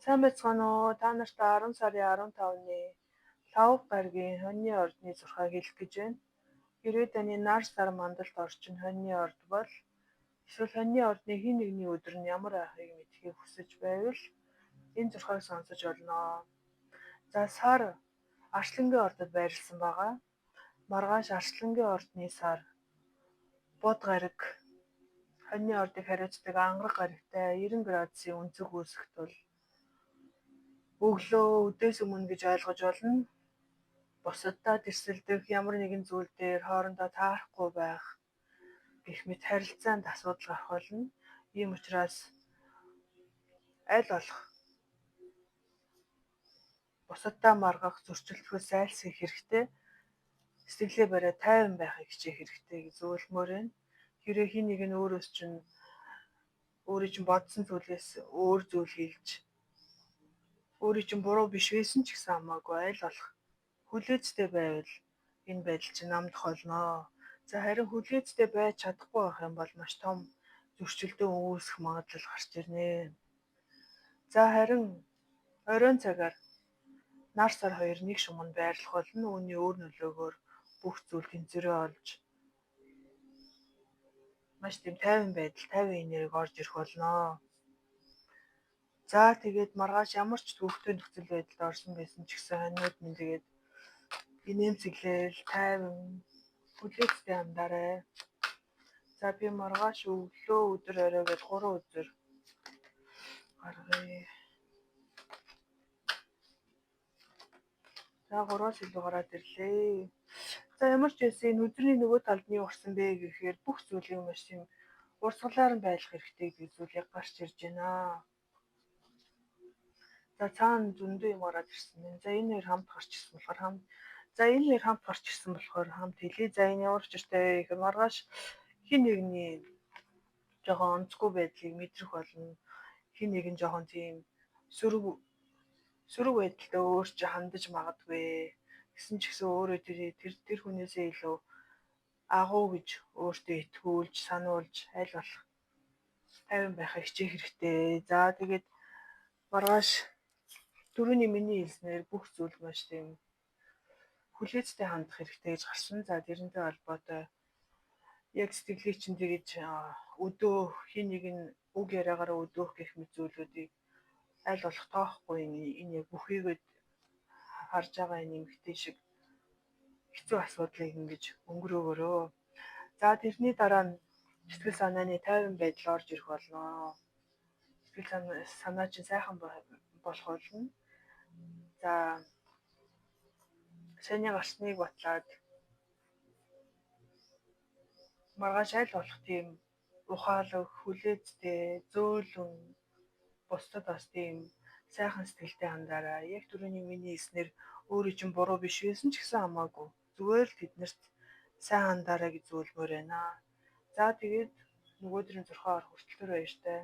Сайн байцгаана уу? Та нарт 10 сарын 15-ны 5 гаригийн хоньны ордны зурхааг хэлэх гэж байна. Хэрвээ таны нар сар мандалд орчин хоньны орд бол эсвэл хоньны ордны хэн нэгний өдөр нь ямар байхыг мэдхийг хүсэж байвал энэ зурхааг сонсож болно. За сар Арслангийн ордод байрласан байгаа. Маргааш Арслангийн ордны сар бод гариг хоньны ордыг хариуцдаг ангараг гаригтай 90 градусын өнцөг үүсэх тул өглөө үдээс өмнө гэж ойлгож болно. Бусаддаа тэрсэлдэх ямар нэгэн зүйл дээр хоорондоо таарахгүй байх гэх мэт харилцаанд асуудал гарах болно. Ийм учраас аль болох бусаддаа маргах, зөрчилдөхөөс зайлсхийх хэрэгтэй. Сэтгэлээ бариад тайван байхыг хичээх хэрэгтэй гэж зөвлөмөр байна. Хэрвээ хин нэг нь өөрөөс чинь өөрийн чинь бодсон зүйлээс өөр зүйл хийж өөрийн чинь буруу биш байсан ч гэсэн хамаагүй аль болох хүлээцтэй байвал энэ байдал чинь нам тохиолно. За харин хүлээцтэй байж чадахгүй байх юм бол маш том зөрчилдөөн үүсэх магадлал гарч ирнэ. За харин оройн цагаар нар сар 2 нэг шуманд байрлах болно. Үүний өөр нөлөөгөөр бүх зүйл тэнцвэрээ олж маш тийм тайван байдал, тайван энерги орж ирэх болно. За тэгээд маргааш ямар ч төвөгтэй нөхцөл байдалд орсон байсан ч гэсэн хоньнууд минь тэгээд инээмсэглэл, тайван, хүлээцтэй хандаарай. За би маргааш өглөө, өдөр, орой гэж 3 өдөр гаргая. За 3-аас илүү гараад ирлээ. За ямар ч байсан энэ өдрийн нөгөө талд нь юу гарсан бэ гэхээр бүх зүйлийг маш тийм урсгалаар нь байлгах хэрэгтэй гэдэг зүйлийг гарч ирж байна. За цаана зөндөө юм гараад ирсэн байна. За энэ хоёр хамт гарч ирсэн болохоор хамт хэлье. За энэ ямар учиртай вэ гэхээр маргааш хин нэгний жоохон онцгүй байдлыг мэдрэх болно. Хин нэг нь жоохон тийм сөрөг байдалтай өөрчилж хандаж магадгүй. Гэсэн ч гэсэн өөрөө тэр хүнээсээ илүү агуу гэж өөртөө итгүүлж, сануулж аль болох тайван байхыг хичээх хэрэгтэй. За тэгээд маргааш түрүүний миний хэлснээр бүх зүйл маш тийм хүлээцтэй хандах хэрэгтэй гэж гарсан. За тэрнтэй холбоотой яг сэтгэлийг чинь тэгэж өдөөх, хин нэг нь үг яриагаараа өдөөх гэх мэт зүйлүүдийг аль болох тоохгүй энэ яг бүхийгээд харж байгаа энэ эмгтэн шиг хэцүү асуудлыг ингэж өнгөрөөгөөрөө. За тэрний дараа нь сэтгэл санааны тайван байдал орж ирэх болно. Сэтгэл санаа чинь сайхан болох болно. За саяны гарсныг батлаад маргааш аль болох тийм ухаалаг, хүлээцтэй, зөөлөн бусдад бас тийм сайхан сэтгэлтэй хандаарай. Яг түрүүний миний хэлснээр өөрийн чинь буруу биш байсан ч гэсэн хамаагүй. Зүгээр л тэднэрт сайн хандаарай гэж зөвлөмөр байна. За тэгээд нөгөөдрийн 6 орох хүртэл баяртай.